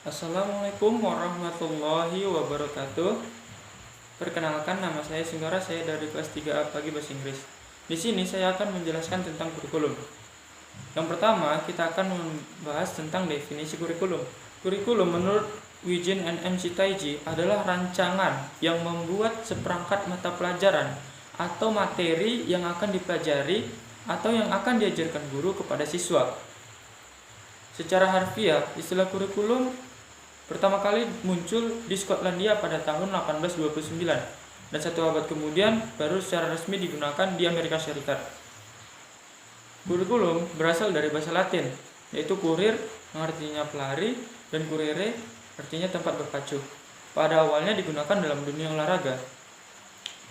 Assalamualaikum warahmatullahi wabarakatuh. Perkenalkan, nama saya Singgara, saya dari kelas 3A Pagi Bahasa Inggris. Di sini saya akan menjelaskan tentang kurikulum. Yang pertama, kita akan membahas tentang definisi kurikulum. Kurikulum menurut Wijin and M. Sitaiji adalah rancangan yang membuat seperangkat mata pelajaran atau materi yang akan dipelajari atau yang akan diajarkan guru kepada siswa. Secara harfiah, istilah kurikulum pertama kali muncul di Skotlandia pada tahun 1829 dan satu abad kemudian baru secara resmi digunakan di Amerika Serikat. Kurikulum berasal dari bahasa Latin, yaitu kurir yang artinya pelari dan curere artinya tempat berpacu. Pada awalnya digunakan dalam dunia olahraga.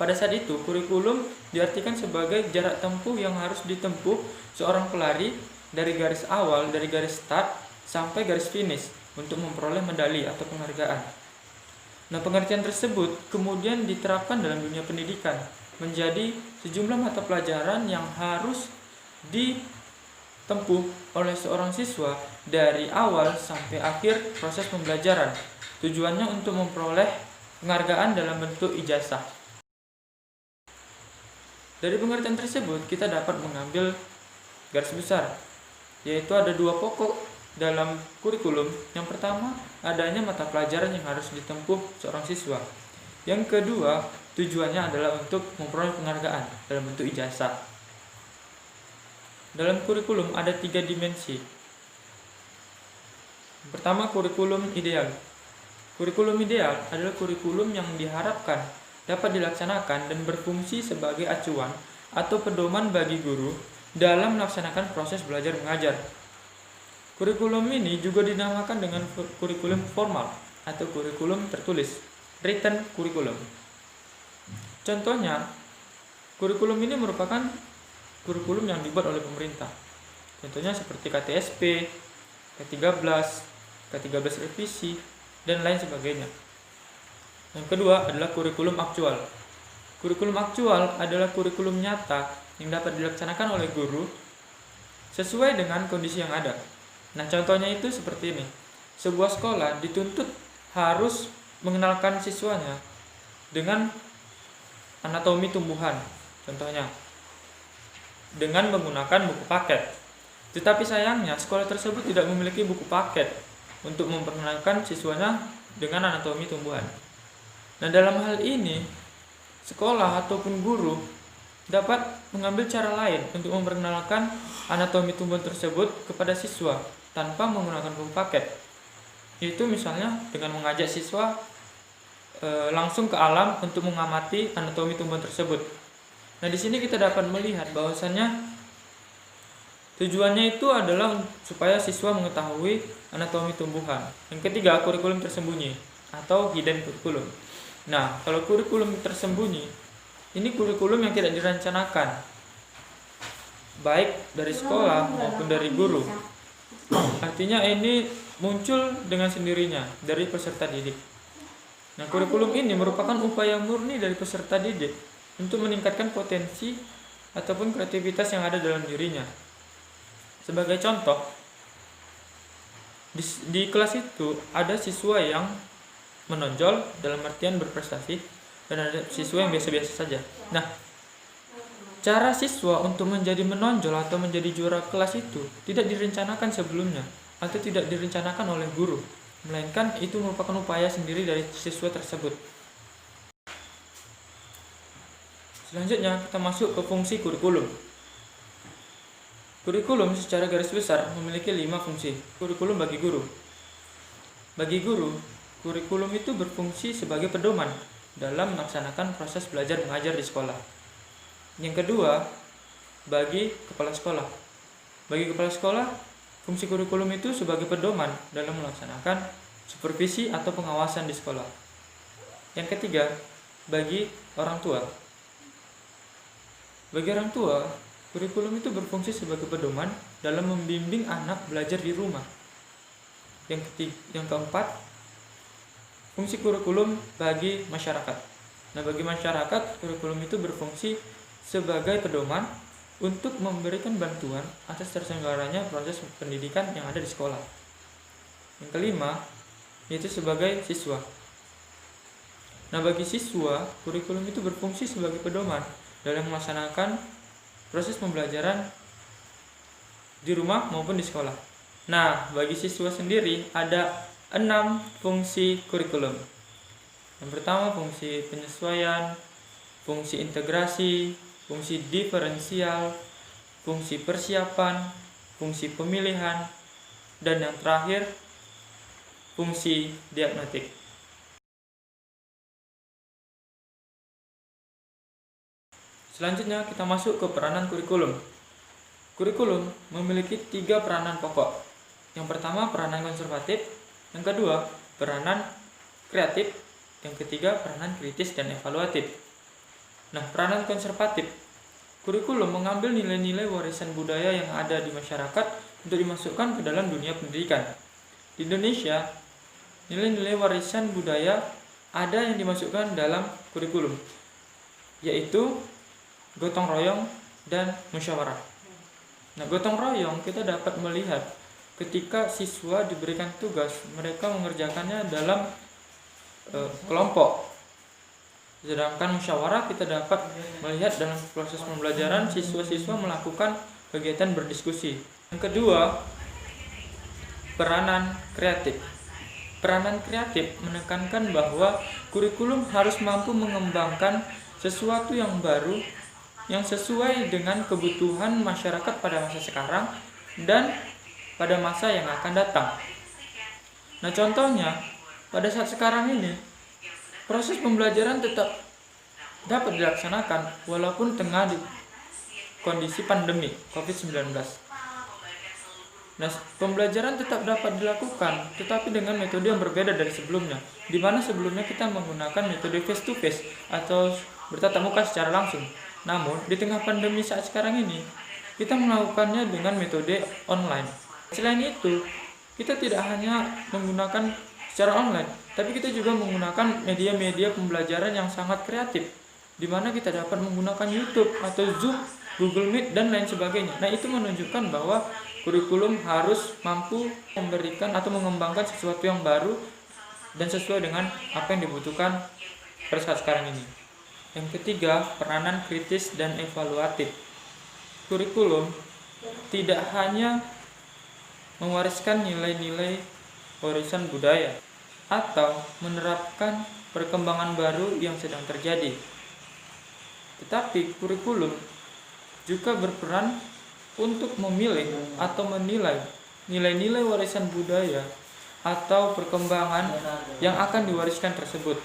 Pada saat itu, kurikulum diartikan sebagai jarak tempuh yang harus ditempuh seorang pelari dari garis awal, dari garis start sampai garis finish untuk memperoleh medali atau penghargaan. Nah, pengertian tersebut kemudian diterapkan dalam dunia pendidikan menjadi sejumlah mata pelajaran yang harus ditempuh oleh seorang siswa dari awal sampai akhir proses pembelajaran. Tujuannya untuk memperoleh penghargaan dalam bentuk ijazah. Dari pengertian tersebut kita dapat mengambil garis besar, yaitu ada dua pokok dalam kurikulum. Yang pertama, adanya mata pelajaran yang harus ditempuh seorang siswa. Yang kedua, tujuannya adalah untuk memperoleh penghargaan dalam bentuk ijazah. Dalam kurikulum ada 3 dimensi. Yang pertama, kurikulum ideal. Kurikulum ideal adalah kurikulum yang diharapkan dapat dilaksanakan dan berfungsi sebagai acuan atau pedoman bagi guru dalam melaksanakan proses belajar mengajar. Kurikulum ini juga dinamakan dengan kurikulum formal atau kurikulum tertulis, written curriculum. Contohnya, kurikulum ini merupakan kurikulum yang dibuat oleh pemerintah. Contohnya seperti KTSP, K13, K13 revisi, dan lain sebagainya. Yang kedua adalah kurikulum aktual. Kurikulum aktual adalah kurikulum nyata yang dapat dilaksanakan oleh guru sesuai dengan kondisi yang ada. Nah, contohnya itu seperti ini. Sebuah sekolah dituntut harus mengenalkan siswanya dengan anatomi tumbuhan, contohnya dengan menggunakan buku paket. Tetapi sayangnya sekolah tersebut tidak memiliki buku paket untuk memperkenalkan siswanya dengan anatomi tumbuhan. Nah, dalam hal ini sekolah ataupun guru dapat mengambil cara lain untuk memperkenalkan anatomi tumbuhan tersebut kepada siswa tanpa menggunakan buku paket. Itu misalnya dengan mengajak siswa langsung ke alam untuk mengamati anatomi tumbuhan tersebut. Nah, di sini kita dapat melihat bahwasannya tujuannya itu adalah supaya siswa mengetahui anatomi tumbuhan. Yang ketiga, kurikulum tersembunyi atau hidden kurikulum. Nah, kalau kurikulum tersembunyi, ini kurikulum yang tidak direncanakan, baik dari sekolah maupun dari guru. Artinya ini muncul dengan sendirinya dari peserta didik. Nah, kurikulum ini merupakan upaya murni dari peserta didik untuk meningkatkan potensi ataupun kreativitas yang ada dalam dirinya. Sebagai contoh, di kelas itu ada siswa yang menonjol dalam artian berprestasi dan ada siswa yang biasa-biasa saja. Nah, cara siswa untuk menjadi menonjol atau menjadi juara kelas itu tidak direncanakan sebelumnya atau tidak direncanakan oleh guru, melainkan itu merupakan upaya sendiri dari siswa tersebut. Selanjutnya kita masuk ke fungsi kurikulum. Kurikulum secara garis besar memiliki 5 fungsi. Kurikulum bagi guru. Bagi guru, kurikulum itu berfungsi sebagai pedoman dalam melaksanakan proses belajar mengajar di sekolah. Yang kedua, bagi kepala sekolah. Bagi kepala sekolah, fungsi kurikulum itu sebagai pedoman dalam melaksanakan supervisi atau pengawasan di sekolah. Yang ketiga, bagi orang tua. Bagi orang tua, kurikulum itu berfungsi sebagai pedoman dalam membimbing anak belajar di rumah. Yang keempat, fungsi kurikulum bagi masyarakat. Nah, bagi masyarakat, kurikulum itu berfungsi sebagai pedoman untuk memberikan bantuan atas terselenggaranya proses pendidikan yang ada di sekolah. Yang kelima, yaitu sebagai siswa. Nah, bagi siswa, kurikulum itu berfungsi sebagai pedoman dalam melaksanakan proses pembelajaran di rumah maupun di sekolah. Nah, bagi siswa sendiri ada 6 fungsi kurikulum. Yang pertama, fungsi penyesuaian, fungsi integrasi, fungsi diferensial, fungsi persiapan, fungsi pemilihan, dan yang terakhir, fungsi diagnostik. Selanjutnya kita masuk ke peranan kurikulum. Kurikulum memiliki 3 peranan pokok. Yang pertama, peranan konservatif. Yang kedua, peranan kreatif. Yang ketiga, peranan kritis dan evaluatif. Nah, peranan konservatif. Kurikulum mengambil nilai-nilai warisan budaya yang ada di masyarakat untuk dimasukkan ke dalam dunia pendidikan. Di Indonesia, nilai-nilai warisan budaya ada yang dimasukkan dalam kurikulum, yaitu gotong royong dan musyawarah. Nah, gotong royong kita dapat melihat ketika siswa diberikan tugas, mereka mengerjakannya dalam kelompok. Sedangkan musyawarah kita dapat melihat dalam proses pembelajaran siswa-siswa melakukan kegiatan berdiskusi. Yang kedua, peranan kreatif. Peranan kreatif menekankan bahwa kurikulum harus mampu mengembangkan sesuatu yang baru yang sesuai dengan kebutuhan masyarakat pada masa sekarang dan pada masa yang akan datang. Nah, contohnya pada saat sekarang ini proses pembelajaran tetap dapat dilaksanakan walaupun tengah di kondisi pandemi COVID-19. Nah, pembelajaran tetap dapat dilakukan, tetapi dengan metode yang berbeda dari sebelumnya, di mana sebelumnya kita menggunakan metode face to face atau bertatap muka secara langsung. Namun, di tengah pandemi saat sekarang ini, kita melakukannya dengan metode online. Selain itu, kita tidak hanya menggunakan secara online, tapi kita juga menggunakan media-media pembelajaran yang sangat kreatif, di mana kita dapat menggunakan YouTube atau Zoom, Google Meet, dan lain sebagainya. Nah, itu menunjukkan bahwa kurikulum harus mampu memberikan atau mengembangkan sesuatu yang baru dan sesuai dengan apa yang dibutuhkan pada saat sekarang ini. Yang ketiga, peranan kritis dan evaluatif. Kurikulum tidak hanya mewariskan nilai-nilai warisan budaya atau menerapkan perkembangan baru yang sedang terjadi, tetapi kurikulum juga berperan untuk memilih atau menilai nilai-nilai warisan budaya atau perkembangan yang akan diwariskan tersebut.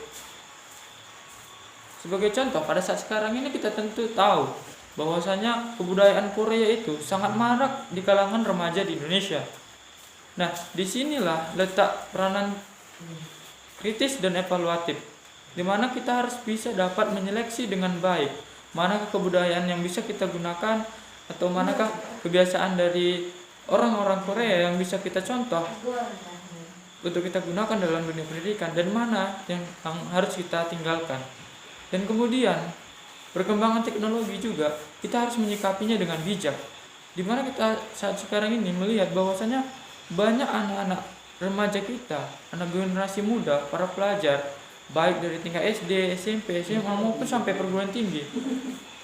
Sebagai contoh, pada saat sekarang ini kita tentu tahu bahwasanya kebudayaan Korea itu sangat marak di kalangan remaja di Indonesia. Nah, disinilah letak peranan kritis dan evaluatif, di mana kita harus bisa dapat menyeleksi dengan baik manakah kebudayaan yang bisa kita gunakan atau manakah kebiasaan dari orang-orang Korea yang bisa kita contoh untuk kita gunakan dalam dunia pendidikan, dan mana yang harus kita tinggalkan. Dan kemudian perkembangan teknologi juga kita harus menyikapinya dengan bijak, di mana kita saat sekarang ini melihat bahwasanya banyak anak-anak remaja kita, anak generasi muda, para pelajar, baik dari tingkat SD, SMP, SMA maupun sampai perguruan tinggi,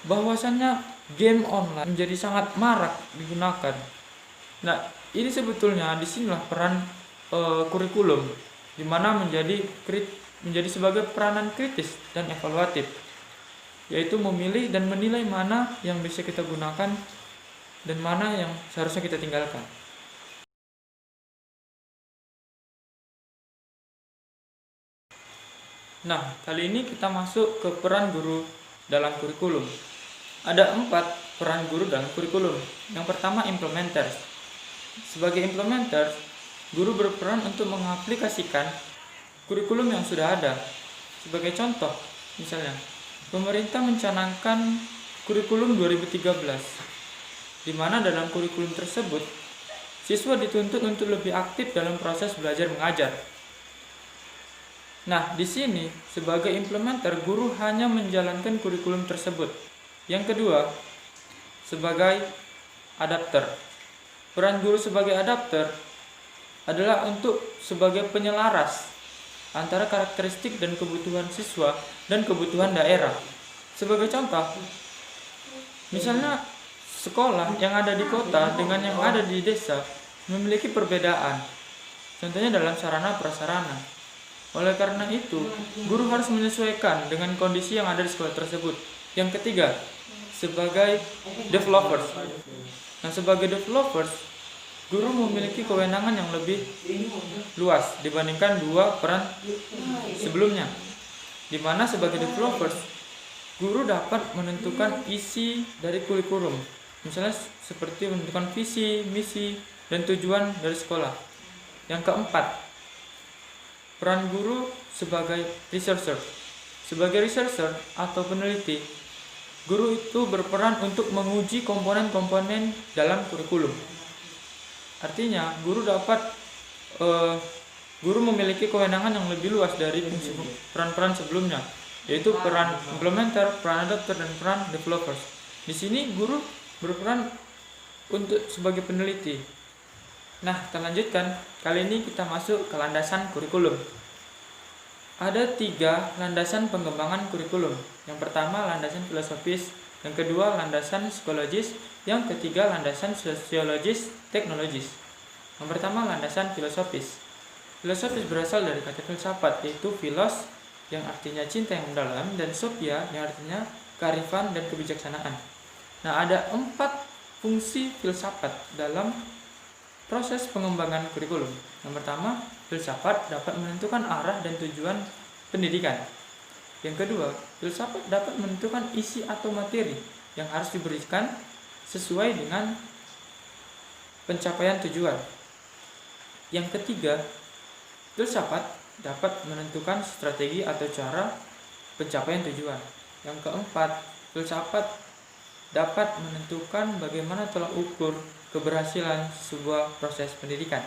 bahwasannya game online menjadi sangat marak digunakan. Nah, ini sebetulnya disinilah peran kurikulum, di mana menjadi sebagai peranan kritis dan evaluatif, yaitu memilih dan menilai mana yang bisa kita gunakan dan mana yang seharusnya kita tinggalkan. Nah, kali ini kita masuk ke peran guru dalam kurikulum. Ada 4 peran guru dalam kurikulum. Yang pertama, implementer. Sebagai implementer, guru berperan untuk mengaplikasikan kurikulum yang sudah ada. Sebagai contoh, misalnya, pemerintah mencanangkan kurikulum 2013, di mana dalam kurikulum tersebut, siswa dituntut untuk lebih aktif dalam proses belajar mengajar. Nah, di sini sebagai implementer, guru hanya menjalankan kurikulum tersebut. Yang kedua, sebagai adapter. Peran guru sebagai adapter adalah untuk sebagai penyelaras antara karakteristik dan kebutuhan siswa dan kebutuhan daerah. Sebagai contoh, misalnya sekolah yang ada di kota dengan yang ada di desa memiliki perbedaan, contohnya dalam sarana prasarana. Oleh karena itu, guru harus menyesuaikan dengan kondisi yang ada di sekolah tersebut. Yang ketiga, sebagai developers. Nah, sebagai developers, guru memiliki kewenangan yang lebih luas dibandingkan dua peran sebelumnya. Di mana sebagai developers, guru dapat menentukan isi dari kurikulum. Misalnya seperti menentukan visi, misi, dan tujuan dari sekolah. Yang keempat, peran guru sebagai researcher. Sebagai researcher atau peneliti, guru itu berperan untuk menguji komponen-komponen dalam kurikulum. Artinya, guru memiliki kewenangan yang lebih luas dari peran-peran sebelumnya, yaitu peran implementer, peran adapter, dan peran developers. Di sini guru berperan untuk sebagai peneliti. Nah, kita lanjutkan. Kali ini kita masuk ke landasan kurikulum. Ada 3 landasan pengembangan kurikulum. Yang pertama, landasan filosofis. Yang kedua, landasan psikologis. Yang ketiga, landasan sosiologis teknologis. Yang pertama, landasan filosofis. Filosofis berasal dari kata filsafat, yaitu philos yang artinya cinta yang mendalam, dan sophia yang artinya kearifan dan kebijaksanaan. Nah, ada 4 fungsi filsafat dalam proses pengembangan kurikulum. Yang pertama, filsafat dapat menentukan arah dan tujuan pendidikan. Yang kedua, filsafat dapat menentukan isi atau materi yang harus diberikan sesuai dengan pencapaian tujuan. Yang ketiga, filsafat dapat menentukan strategi atau cara pencapaian tujuan. Yang keempat, filsafat dapat menentukan bagaimana tolak ukur keberhasilan sebuah proses pendidikan.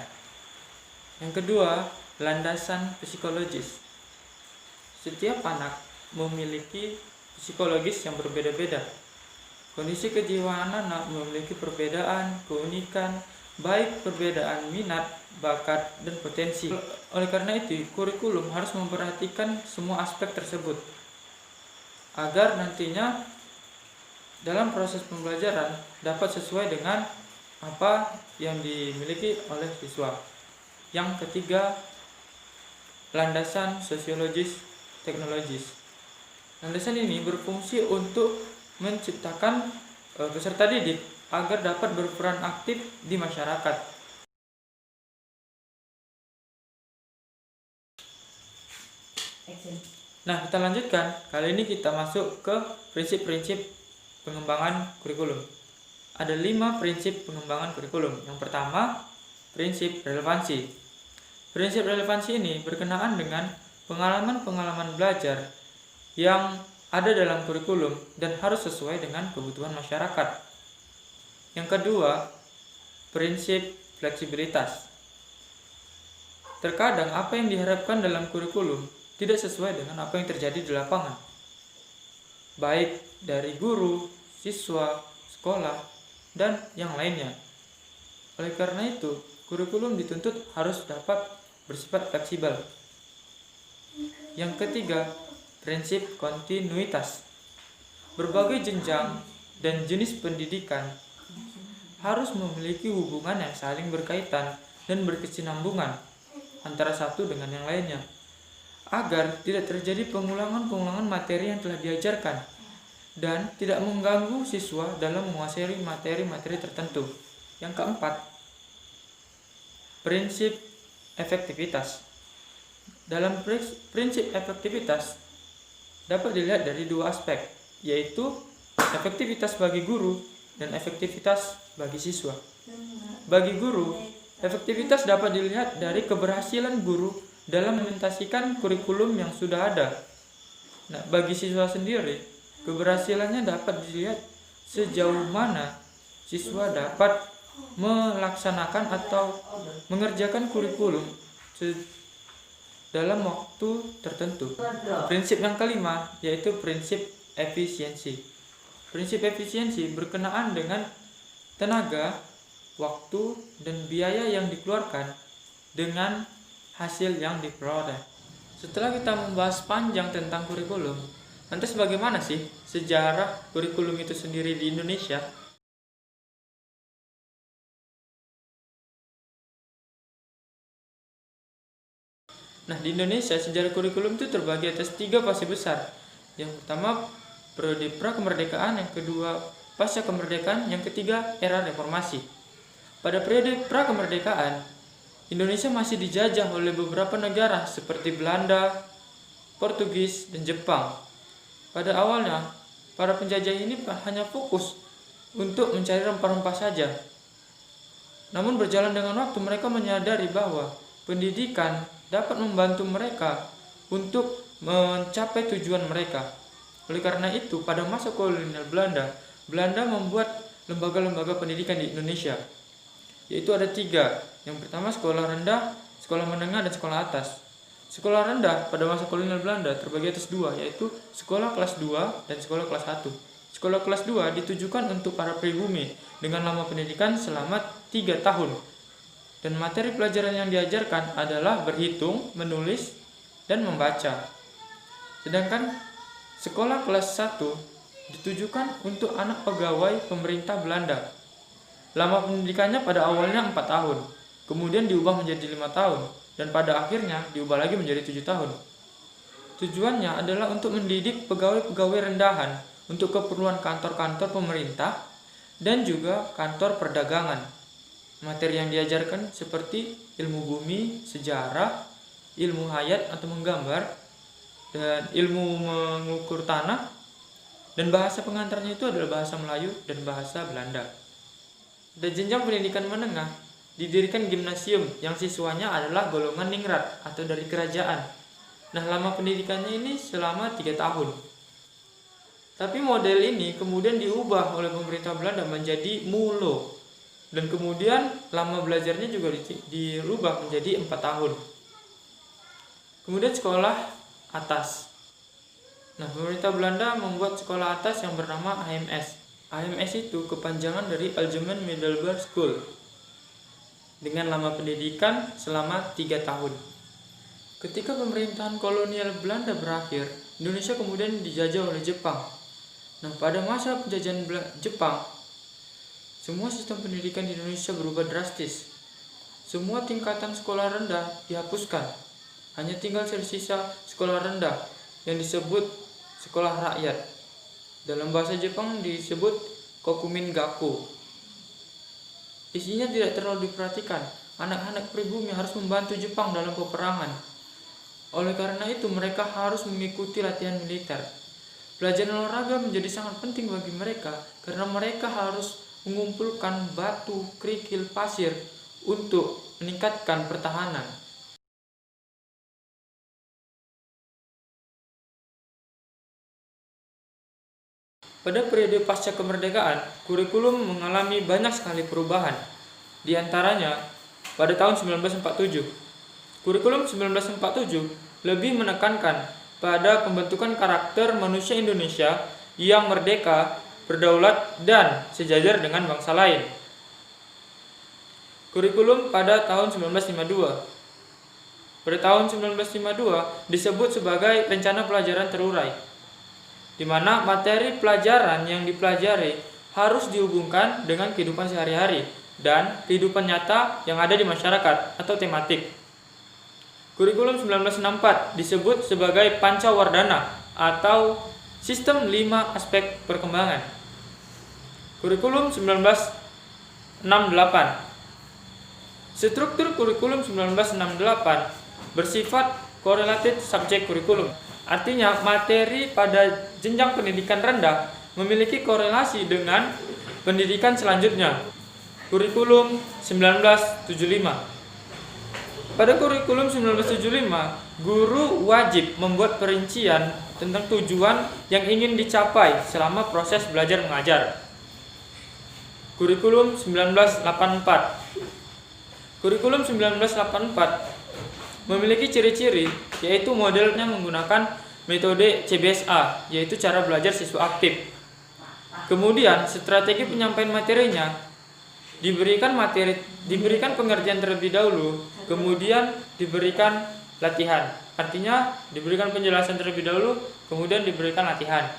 Yang kedua, landasan psikologis. Setiap anak memiliki psikologis yang berbeda-beda. Kondisi kejiwaan anak memiliki perbedaan, keunikan, baik perbedaan minat, bakat, dan potensi. Oleh karena itu, kurikulum harus memperhatikan semua aspek tersebut agar nantinya dalam proses pembelajaran dapat sesuai dengan apa yang dimiliki oleh siswa. Yang ketiga, landasan sosiologis teknologis. Landasan ini berfungsi untuk menciptakan peserta didik agar dapat berperan aktif di masyarakat. Nah, kita lanjutkan. Kali ini kita masuk ke prinsip-prinsip pengembangan kurikulum. Ada 5 prinsip pengembangan kurikulum. Yang pertama, prinsip relevansi. Prinsip relevansi ini berkenaan dengan pengalaman-pengalaman belajar yang ada dalam kurikulum dan harus sesuai dengan kebutuhan masyarakat. Yang kedua, prinsip fleksibilitas. Terkadang apa yang diharapkan dalam kurikulum tidak sesuai dengan apa yang terjadi di lapangan, baik dari guru, siswa, sekolah, dan yang lainnya. Oleh karena itu, kurikulum dituntut harus dapat bersifat fleksibel. Yang ketiga, prinsip kontinuitas. Berbagai jenjang dan jenis pendidikan harus memiliki hubungan yang saling berkaitan dan berkesinambungan antara satu dengan yang lainnya, agar tidak terjadi pengulangan-pengulangan materi yang telah diajarkan dan tidak mengganggu siswa dalam menguasai materi-materi tertentu. Yang keempat, prinsip efektivitas. Dalam prinsip efektivitas dapat dilihat dari 2 aspek, yaitu efektivitas bagi guru dan efektivitas bagi siswa. Bagi guru, efektivitas dapat dilihat dari keberhasilan guru dalam mengimplementasikan kurikulum yang sudah ada. Nah, bagi siswa sendiri, keberhasilannya dapat dilihat sejauh mana siswa dapat melaksanakan atau mengerjakan kurikulum dalam waktu tertentu. Prinsip yang kelima yaitu prinsip efisiensi. Prinsip efisiensi berkenaan dengan tenaga, waktu, dan biaya yang dikeluarkan dengan hasil yang diperoleh. Setelah kita membahas panjang tentang kurikulum, lantas bagaimana sih sejarah kurikulum itu sendiri di Indonesia? Nah, di Indonesia sejarah kurikulum itu terbagi atas 3 fase besar. Yang pertama periode pra-kemerdekaan, yang kedua pasca kemerdekaan, yang ketiga era reformasi. Pada periode pra-kemerdekaan, Indonesia masih dijajah oleh beberapa negara seperti Belanda, Portugis, dan Jepang. Pada awalnya, para penjajah ini hanya fokus untuk mencari rempah-rempah saja. Namun berjalan dengan waktu, mereka menyadari bahwa pendidikan dapat membantu mereka untuk mencapai tujuan mereka. Oleh karena itu, pada masa kolonial Belanda, Belanda membuat lembaga-lembaga pendidikan di Indonesia, yaitu ada 3. Yang pertama sekolah rendah, sekolah menengah, dan sekolah atas. Sekolah rendah pada masa kolonial Belanda terbagi atas 2, yaitu sekolah kelas 2 dan sekolah kelas 1. Sekolah kelas 2 ditujukan untuk para pribumi dengan lama pendidikan selama 3 tahun. Dan materi pelajaran yang diajarkan adalah berhitung, menulis, dan membaca. Sedangkan sekolah kelas 1 ditujukan untuk anak pegawai pemerintah Belanda. Lama pendidikannya pada awalnya 4 tahun, kemudian diubah menjadi 5 tahun, dan pada akhirnya diubah lagi menjadi 7 tahun. Tujuannya adalah untuk mendidik pegawai-pegawai rendahan untuk keperluan kantor-kantor pemerintah dan juga kantor perdagangan. Materi yang diajarkan seperti ilmu bumi, sejarah, ilmu hayat atau menggambar, dan ilmu mengukur tanah, dan bahasa pengantarnya itu adalah bahasa Melayu dan bahasa Belanda. Pada jenjang pendidikan menengah, didirikan gimnasium yang siswanya adalah golongan ningrat atau dari kerajaan. Nah, lama pendidikannya ini selama 3 tahun. Tapi model ini kemudian diubah oleh pemerintah Belanda menjadi MULO. Dan kemudian lama belajarnya juga dirubah menjadi 4 tahun. Kemudian sekolah atas. Nah, pemerintah Belanda membuat sekolah atas yang bernama AMS. AMS itu kepanjangan dari Algemeen Middelbare School, dengan lama pendidikan selama 3 tahun. Ketika pemerintahan kolonial Belanda berakhir, Indonesia kemudian dijajah oleh Jepang. Nah, pada masa penjajahan Jepang, semua sistem pendidikan di Indonesia berubah drastis. Semua tingkatan sekolah rendah dihapuskan. Hanya tinggal tersisa sekolah rendah yang disebut sekolah rakyat. Dalam bahasa Jepang disebut Kokumin Gaku. Isinya tidak terlalu diperhatikan. Anak-anak pribumi harus membantu Jepang dalam peperangan. Oleh karena itu mereka harus mengikuti latihan militer. Pelajaran olahraga menjadi sangat penting bagi mereka karena mereka harus mengumpulkan batu, kerikil, pasir untuk meningkatkan pertahanan. Pada periode pasca kemerdekaan, kurikulum mengalami banyak sekali perubahan. Di antaranya, pada tahun 1947, kurikulum 1947 lebih menekankan pada pembentukan karakter manusia Indonesia yang merdeka, berdaulat, dan sejajar dengan bangsa lain. Kurikulum pada tahun 1952. Pada tahun 1952 disebut sebagai rencana pelajaran terurai, di mana materi pelajaran yang dipelajari harus dihubungkan dengan kehidupan sehari-hari dan kehidupan nyata yang ada di masyarakat atau tematik. Kurikulum 1964 disebut sebagai Pancawardhana atau sistem 5 aspek perkembangan. Kurikulum 1968. Struktur kurikulum 1968 bersifat correlated subject kurikulum. Artinya materi pada jenjang pendidikan rendah memiliki korelasi dengan pendidikan selanjutnya. Kurikulum 1975. Pada kurikulum 1975, guru wajib membuat perincian tentang tujuan yang ingin dicapai selama proses belajar mengajar. Kurikulum 1984. Kurikulum 1984 memiliki ciri-ciri, yaitu modelnya menggunakan metode CBSA, yaitu cara belajar siswa aktif. Kemudian, strategi penyampaian materinya diberikan materi, diberikan pengertian terlebih dahulu, kemudian diberikan latihan. Artinya diberikan penjelasan terlebih dahulu, kemudian diberikan latihan.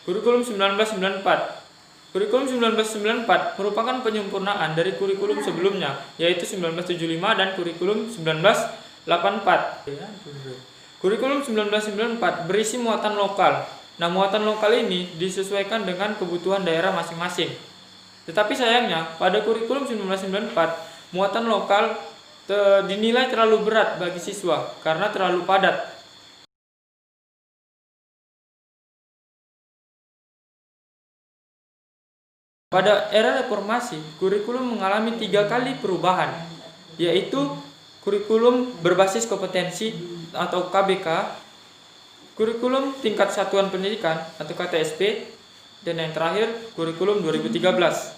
Kurikulum 1994. Kurikulum 1994 merupakan penyempurnaan dari kurikulum sebelumnya, yaitu 1975 dan kurikulum 1984. Kurikulum 1994 berisi muatan lokal. Nah, muatan lokal ini disesuaikan dengan kebutuhan daerah masing-masing. Tetapi sayangnya, pada kurikulum 1994, muatan lokal dinilai terlalu berat bagi siswa karena terlalu padat. Pada era reformasi, kurikulum mengalami 3 kali perubahan, yaitu kurikulum berbasis kompetensi atau KBK, kurikulum tingkat satuan pendidikan atau KTSP, dan yang terakhir kurikulum 2013.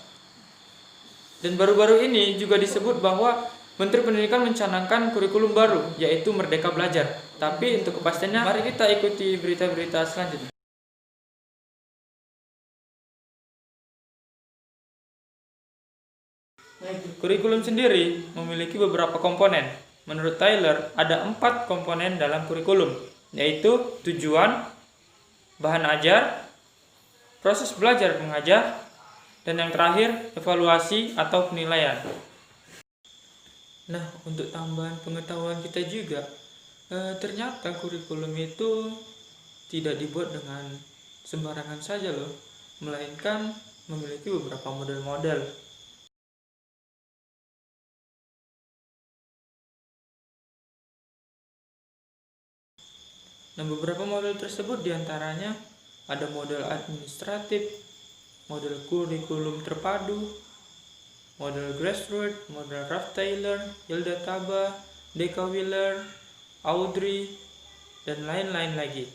Dan baru-baru ini juga disebut bahwa Menteri Pendidikan mencanangkan kurikulum baru, yaitu Merdeka Belajar. Tapi untuk kepastiannya, mari kita ikuti berita-berita selanjutnya. Kurikulum sendiri memiliki beberapa komponen. Menurut Tyler, ada 4 komponen dalam kurikulum, yaitu tujuan, bahan ajar, proses belajar mengajar, dan yang terakhir evaluasi atau penilaian. Nah, untuk tambahan pengetahuan kita juga, ternyata kurikulum itu tidak dibuat dengan sembarangan saja loh, melainkan memiliki beberapa model-model. Nah, beberapa model tersebut diantaranya ada model administratif, model kurikulum terpadu, model grassroots, model Ralph Taylor, Hilda Taba, Deka Wheeler, Audrey, dan lain-lain lagi.